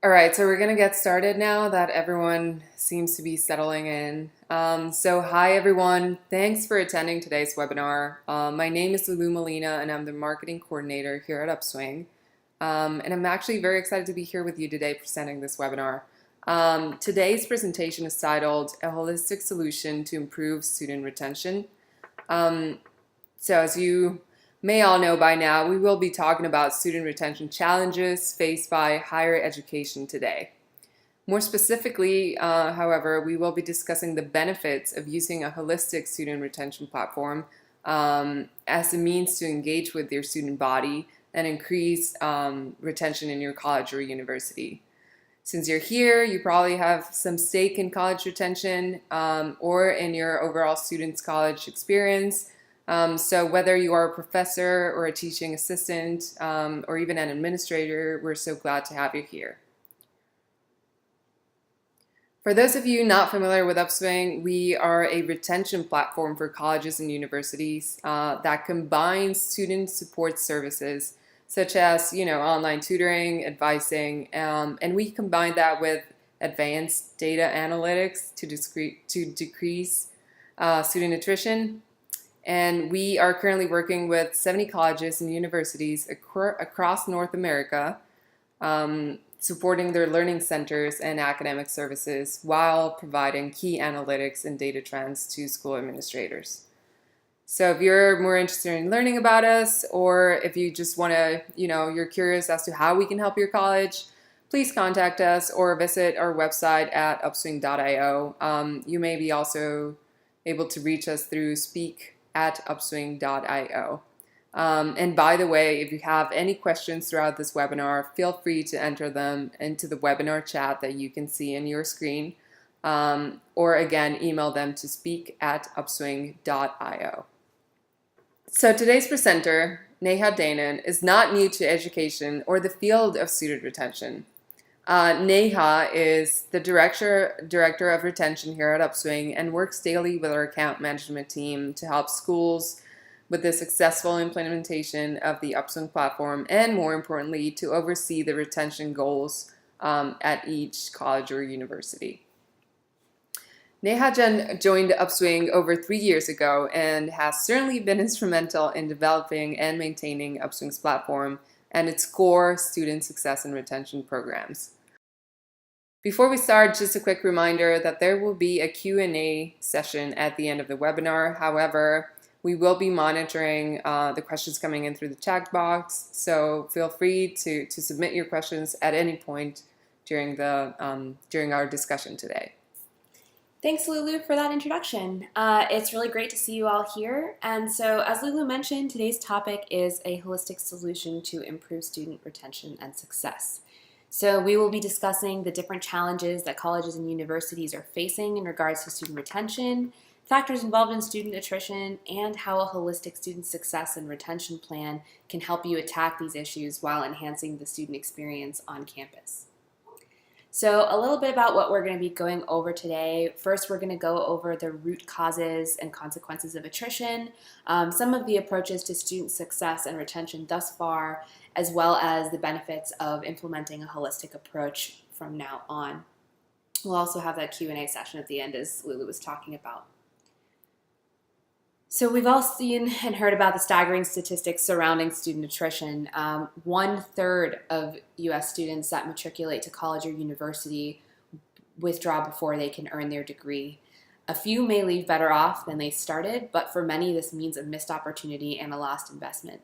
All right, so we're going to get started now that everyone seems to be settling in. Hi everyone, thanks for attending today's webinar. My name is Lulu Molina and I'm the marketing coordinator here at Upswing. And I'm actually very excited to be here with you today presenting this webinar. Today's presentation is titled A Holistic Solution to Improve Student Retention. As you may all know by now, we will be talking about student retention challenges faced by higher education today. More specifically, however, we will be discussing the benefits of using a holistic student retention platform as a means to engage with your student body and increase retention in your college or university. Since you're here, you probably have some stake in college retention or in your overall student's college experience. So whether you are a professor or a teaching assistant or even an administrator, we're so glad to have you here. For those of you not familiar with Upswing, we are a retention platform for colleges and universities that combines student support services such as, online tutoring, advising, and we combine that with advanced data analytics to decrease student attrition. And we are currently working with 70 colleges and universities across North America, supporting their learning centers and academic services while providing key analytics and data trends to school administrators. So if you're more interested in learning about us, or if you just want to, you're curious as to how we can help your college, please contact us or visit our website at upswing.io. You may be also able to reach us through speak@upswing.io. And by the way, if you have any questions throughout this webinar, feel free to enter them into the webinar chat that you can see in your screen, or again, email them to speak@upswing.io. So today's presenter, Neha Danan, is not new to education or the field of student retention. Neha is the director of retention here at Upswing and works daily with our account management team to help schools with the successful implementation of the Upswing platform and, more importantly, to oversee the retention goals at each college or university. Neha joined Upswing over 3 years ago and has certainly been instrumental in developing and maintaining Upswing's platform and its core student success and retention programs. Before we start, just a quick reminder that there will be a Q&A session at the end of the webinar. However, we will be monitoring the questions coming in through the chat box, so feel free to submit your questions at any point during our discussion today. Thanks, Lulu, for that introduction. It's really great to see you all here. And so, as Lulu mentioned, today's topic is a holistic solution to improve student retention and success. So we will be discussing the different challenges that colleges and universities are facing in regards to student retention, factors involved in student attrition, and how a holistic student success and retention plan can help you attack these issues while enhancing the student experience on campus. So a little bit about what we're going to be going over today. First, we're going to go over the root causes and consequences of attrition, some of the approaches to student success and retention thus far, as well as the benefits of implementing a holistic approach from now on. We'll also have that Q&A session at the end, as Lulu was talking about. So we've all seen and heard about the staggering statistics surrounding student attrition. 1/3 of U.S. students that matriculate to college or university withdraw before they can earn their degree. A few may leave better off than they started, but for many this means a missed opportunity and a lost investment.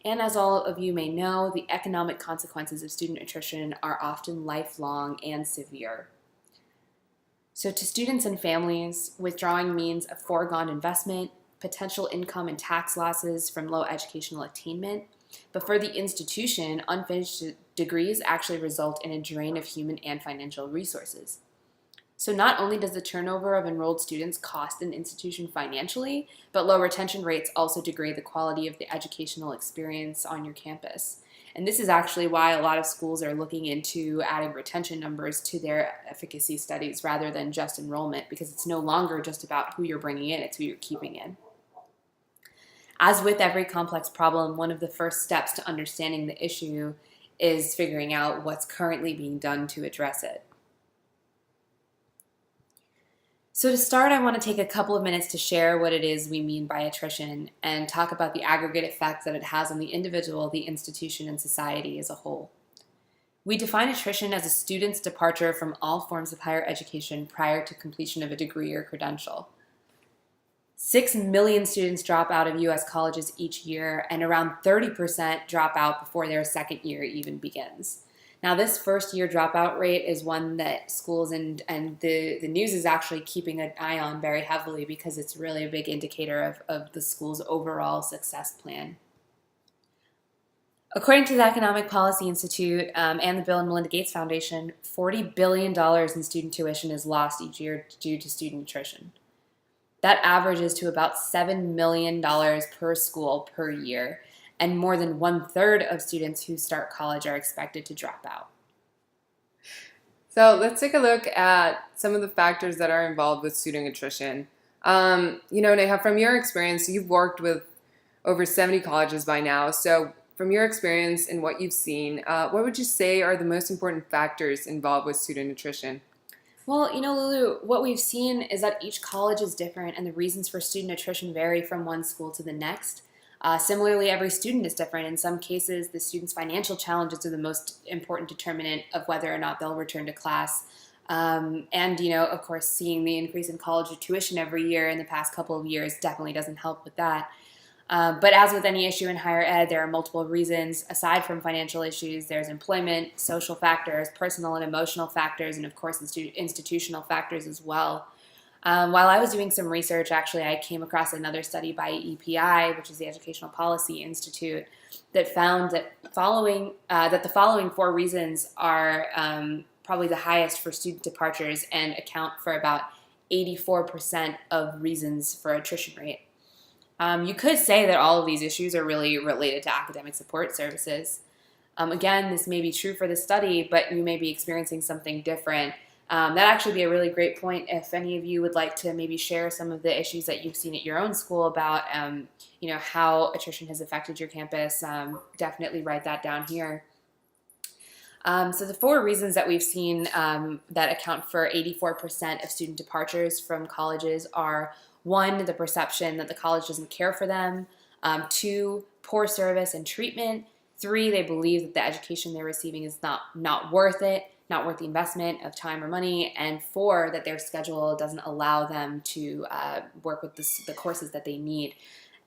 And as all of you may know, the economic consequences of student attrition are often lifelong and severe. So to students and families, withdrawing means a foregone investment, potential income and tax losses from low educational attainment. But for the institution, unfinished degrees actually result in a drain of human and financial resources. So not only does the turnover of enrolled students cost an institution financially, but low retention rates also degrade the quality of the educational experience on your campus. And this is actually why a lot of schools are looking into adding retention numbers to their efficacy studies rather than just enrollment, because it's no longer just about who you're bringing in, it's who you're keeping in. As with every complex problem, one of the first steps to understanding the issue is figuring out what's currently being done to address it. So to start, I want to take a couple of minutes to share what it is we mean by attrition and talk about the aggregate effect that it has on the individual, the institution, and society as a whole. We define attrition as a student's departure from all forms of higher education prior to completion of a degree or credential. 6 million students drop out of U.S. colleges each year, and around 30% drop out before their second year even begins. Now, this first-year dropout rate is one that schools and the news is actually keeping an eye on very heavily because it's really a big indicator of the school's overall success plan. According to the Economic Policy Institute and the Bill and Melinda Gates Foundation, $40 billion in student tuition is lost each year due to student attrition. That averages to about $7 million per school per year, and more than 1/3 of students who start college are expected to drop out. So let's take a look at some of the factors that are involved with student attrition. Neha, from your experience, you've worked with over 70 colleges by now. So from your experience and what you've seen, what would you say are the most important factors involved with student attrition? Well, Lulu, what we've seen is that each college is different and the reasons for student attrition vary from one school to the next. Similarly, every student is different. In some cases, the student's financial challenges are the most important determinant of whether or not they'll return to class. Of course, seeing the increase in college tuition every year in the past couple of years definitely doesn't help with that. But as with any issue in higher ed, there are multiple reasons. Aside from financial issues, there's employment, social factors, personal and emotional factors, and of course, institutional factors as well. While I was doing some research, actually, I came across another study by EPI, which is the Educational Policy Institute, that found that the following 4 reasons are probably the highest for student departures and account for about 84% of reasons for attrition rate. You could say that all of these issues are really related to academic support services. Again, this may be true for the study, but you may be experiencing something different. That'd actually be a really great point if any of you would like to maybe share some of the issues that you've seen at your own school about, how attrition has affected your campus. Definitely write that down here. So the 4 reasons that we've seen that account for 84% of student departures from colleges are: 1, the perception that the college doesn't care for them; 2, poor service and treatment; 3, they believe that the education they're receiving is not worth it, not worth the investment of time or money; and 4, that their schedule doesn't allow them to work with the courses that they need.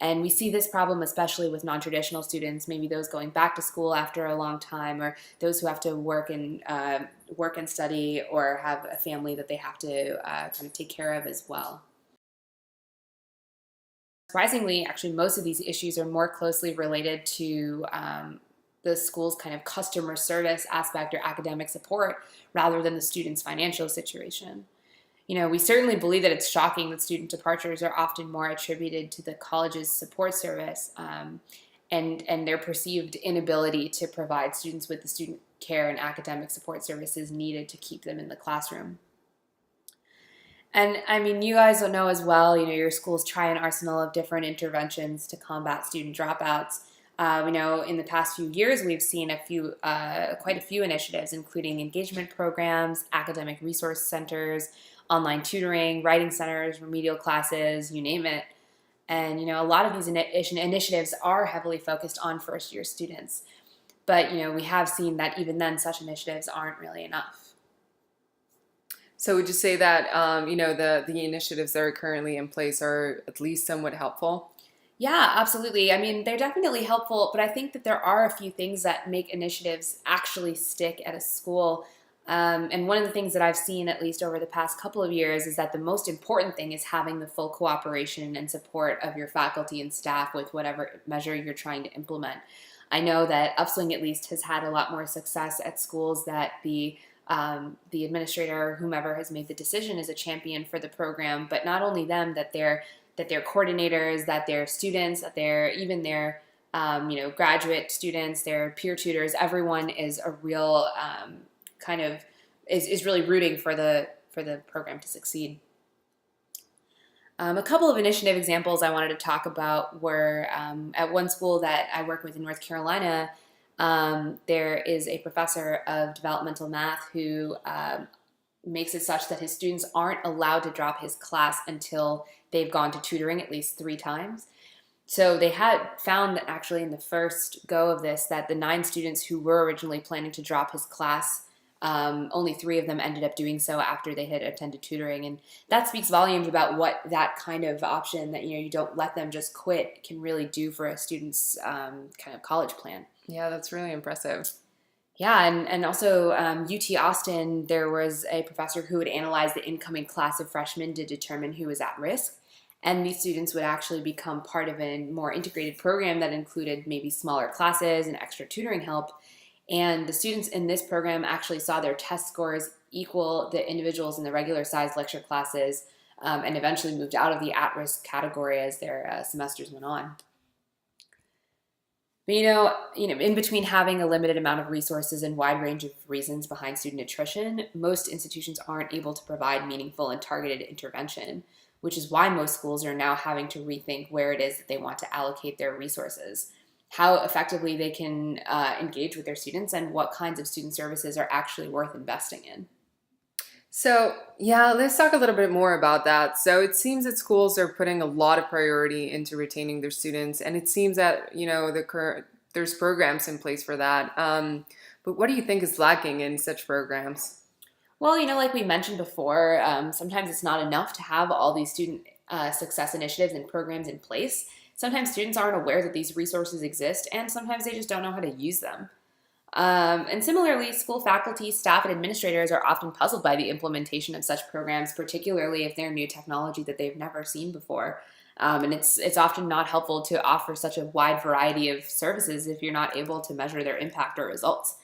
And we see this problem especially with non-traditional students, maybe those going back to school after a long time, or those who have to work and study, or have a family that they have to kind of take care of as well. Surprisingly, actually, most of these issues are more closely related to the school's kind of customer service aspect or academic support rather than the student's financial situation. We certainly believe that it's shocking that student departures are often more attributed to the college's support service and their perceived inability to provide students with the student care and academic support services needed to keep them in the classroom. And I mean, you guys will know as well, your schools try an arsenal of different interventions to combat student dropouts. In the past few years, we've seen quite a few initiatives, including engagement programs, academic resource centers, online tutoring, writing centers, remedial classes, you name it. And, a lot of these initiatives are heavily focused on first-year students. But, we have seen that even then, such initiatives aren't really enough. So would you say that, the initiatives that are currently in place are at least somewhat helpful? Yeah, absolutely. I mean, they're definitely helpful, but I think that there are a few things that make initiatives actually stick at a school. And one of the things that I've seen, at least over the past couple of years, is that the most important thing is having the full cooperation and support of your faculty and staff with whatever measure you're trying to implement. I know that Upswing, at least, has had a lot more success at schools that the administrator, whomever has made the decision, is a champion for the program, but not only them, that their coordinators, that their students, that even their graduate students, their peer tutors, everyone is a real is really rooting for the program to succeed. A couple of initiative examples I wanted to talk about were at one school that I work with in North Carolina. There is a professor of developmental math who makes it such that his students aren't allowed to drop his class until they've gone to tutoring at least 3 times. So they had found that actually in the first go of this that the 9 students who were originally planning to drop his class, only 3 of them ended up doing so after they had attended tutoring. And that speaks volumes about what that kind of option that, you don't let them just quit can really do for a student's kind of college plan. Yeah, that's really impressive. Yeah, and also UT Austin, there was a professor who would analyze the incoming class of freshmen to determine who was at risk. And these students would actually become part of a more integrated program that included maybe smaller classes and extra tutoring help. And the students in this program actually saw their test scores equal the individuals in the regular sized lecture classes, and eventually moved out of the at-risk category as their semesters went on. But in between having a limited amount of resources and wide range of reasons behind student attrition, most institutions aren't able to provide meaningful and targeted intervention, which is why most schools are now having to rethink where it is that they want to allocate their resources, how effectively they can engage with their students, and what kinds of student services are actually worth investing in. So, yeah, let's talk a little bit more about that. So, it seems that schools are putting a lot of priority into retaining their students, and it seems that, there's programs in place for that. But what do you think is lacking in such programs? Well, like we mentioned before, sometimes it's not enough to have all these student success initiatives and programs in place. Sometimes students aren't aware that these resources exist, and sometimes they just don't know how to use them. And similarly, school faculty, staff, and administrators are often puzzled by the implementation of such programs, particularly if they're new technology that they've never seen before. And it's often not helpful to offer such a wide variety of services if you're not able to measure their impact or results.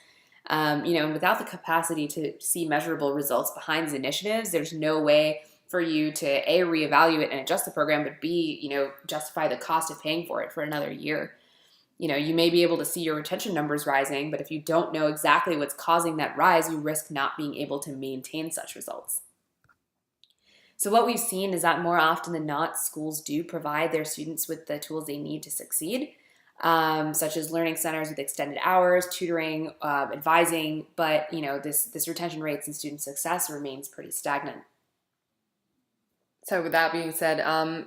And without the capacity to see measurable results behind these initiatives, there's no way for you to A, reevaluate and adjust the program, but B, justify the cost of paying for it for another year. You may be able to see your retention numbers rising, but if you don't know exactly what's causing that rise, you risk not being able to maintain such results. So what we've seen is that more often than not, schools do provide their students with the tools they need to succeed, such as learning centers with extended hours, tutoring, advising, but this retention rates and student success remains pretty stagnant. So, with that being said,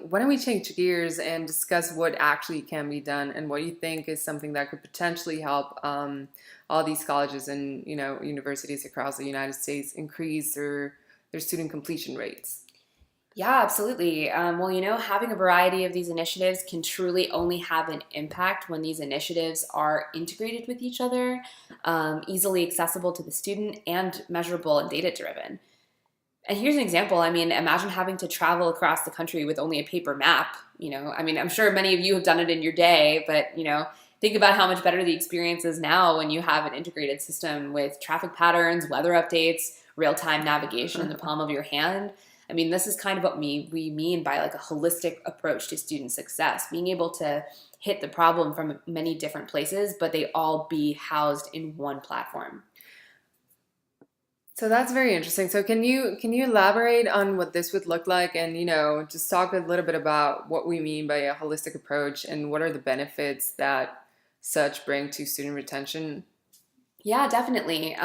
why don't we change gears and discuss what actually can be done and what you think is something that could potentially help all these colleges and universities across the United States increase their student completion rates? Yeah, absolutely. Well, having a variety of these initiatives can truly only have an impact when these initiatives are integrated with each other, easily accessible to the student, and measurable and data-driven. And here's an example. Imagine having to travel across the country with only a paper map. I'm sure many of you have done it in your day, but, think about how much better the experience is now when you have an integrated system with traffic patterns, weather updates, real-time navigation in the palm of your hand. This is kind of what we mean by like a holistic approach to student success, being able to hit the problem from many different places, but they all be housed in one platform. So that's very interesting. So can you elaborate on what this would look like and just talk a little bit about what we mean by a holistic approach and what are the benefits that such bring to student retention? Yeah, definitely.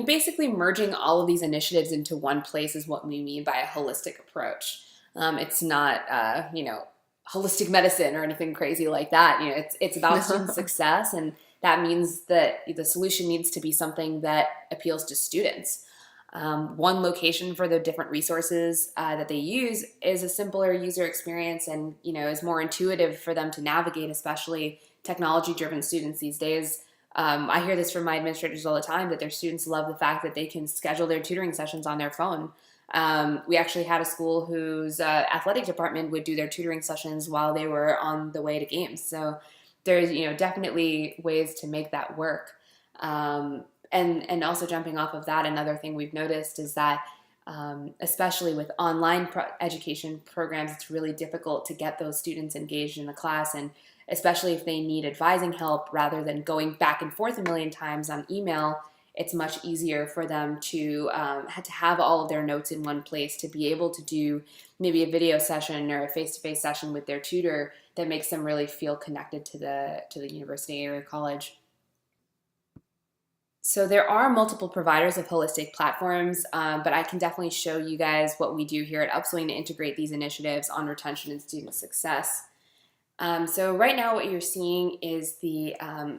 Basically merging all of these initiatives into one place is what we mean by a holistic approach. It's not, holistic medicine or anything crazy like that. It's about student success, and that means that the solution needs to be something that appeals to students. One location for the different resources that they use is a simpler user experience and, is more intuitive for them to navigate, especially technology-driven students these days. I hear this from my administrators all the time, that their students love the fact that they can schedule their tutoring sessions on their phone. We actually had a school whose athletic department would do their tutoring sessions while they were on the way to games. So there's, definitely ways to make that work. And also jumping off of that, another thing we've noticed is that especially with online education programs, it's really difficult to get those students engaged in the class, and especially if they need advising help rather than going back and forth a million times on email, it's much easier for them to have all of their notes in one place, to be able to do maybe a video session or a face-to-face session with their tutor that makes them really feel connected to the university or college. So there are multiple providers of holistic platforms, but I can definitely show you guys what we do here at Upswing to integrate these initiatives on retention and student success. So right now what you're seeing is the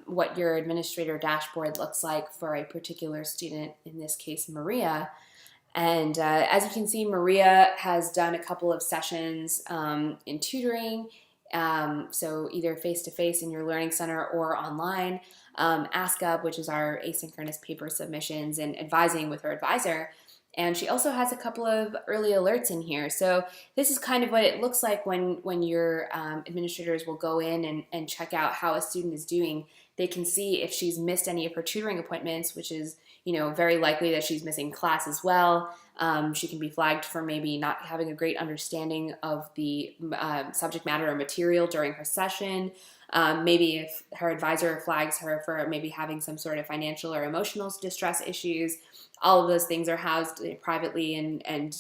what your administrator dashboard looks like for a particular student, in this case Maria. And as you can see, Maria has done a couple of sessions in tutoring, so either face-to-face in your learning center or online, Ask Up, which is our asynchronous paper submissions, and advising with her advisor. And she also has a couple of early alerts in here. So this is kind of what it looks like when your administrators will go in and check out how a student is doing. They can see if she's missed any of her tutoring appointments, which is very likely that she's missing class as well. She can be flagged for maybe not having a great understanding of the subject matter or material during her session. Maybe if her advisor flags her for maybe having some sort of financial or emotional distress issues. All of those things are housed privately and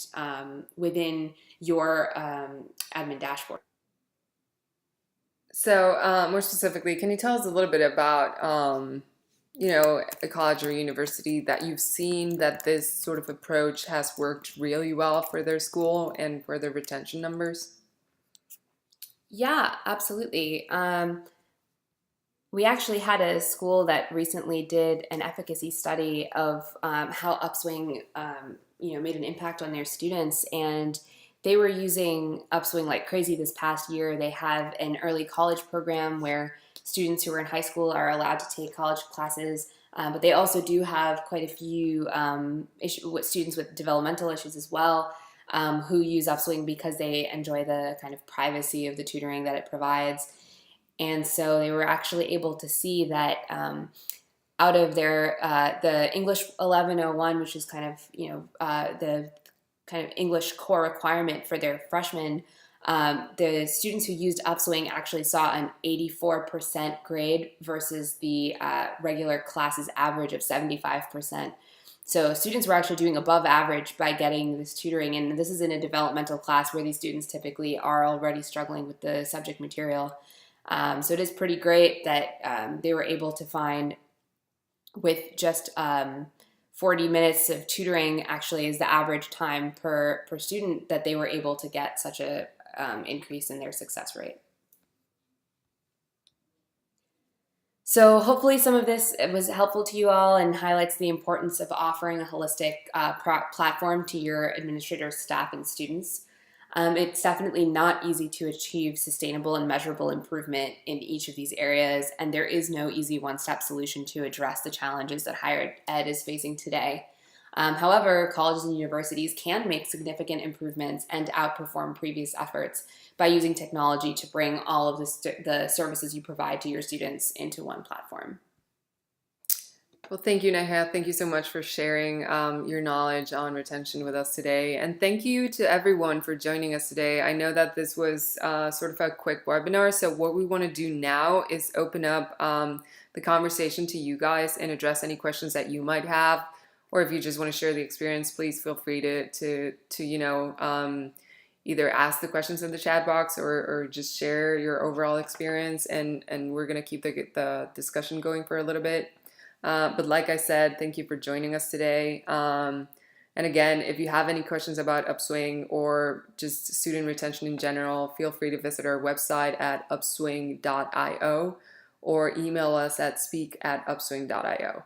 within your admin dashboard. So, more specifically, can you tell us a little bit about, a college or university that you've seen that this sort of approach has worked really well for their school and for their retention numbers? Yeah, absolutely. We actually had a school that recently did an efficacy study of how Upswing, made an impact on their students, and they were using Upswing like crazy this past year. They have an early college program where students who are in high school are allowed to take college classes, but they also do have quite a few students with developmental issues as well, who use Upswing because they enjoy the kind of privacy of the tutoring that it provides. And so they were actually able to see that out of their the English 1101, which is kind of the kind of English core requirement for their freshmen, the students who used Upswing actually saw an 84% grade versus the regular classes average of 75%. So students were actually doing above average by getting this tutoring, and this is in a developmental class where these students typically are already struggling with the subject material. So it is pretty great that they were able to find, with just 40 minutes of tutoring actually is the average time per student, that they were able to get such a increase in their success rate. So hopefully some of this was helpful to you all and highlights the importance of offering a holistic platform to your administrators, staff, and students. It's definitely not easy to achieve sustainable and measurable improvement in each of these areas, and there is no easy one-step solution to address the challenges that higher ed is facing today. However, colleges and universities can make significant improvements and outperform previous efforts by using technology to bring all of the services you provide to your students into one platform. Well, thank you, Neha. Thank you so much for sharing your knowledge on retention with us today. And thank you to everyone for joining us today. I know that this was sort of a quick webinar, so what we want to do now is open up the conversation to you guys and address any questions that you might have. Or if you just want to share the experience, please feel free to either ask the questions in the chat box or just share your overall experience. And we're going to keep the discussion going for a little bit. But like I said, thank you for joining us today. And again, if you have any questions about Upswing or just student retention in general, feel free to visit our website at upswing.io or email us at speak@upswing.io.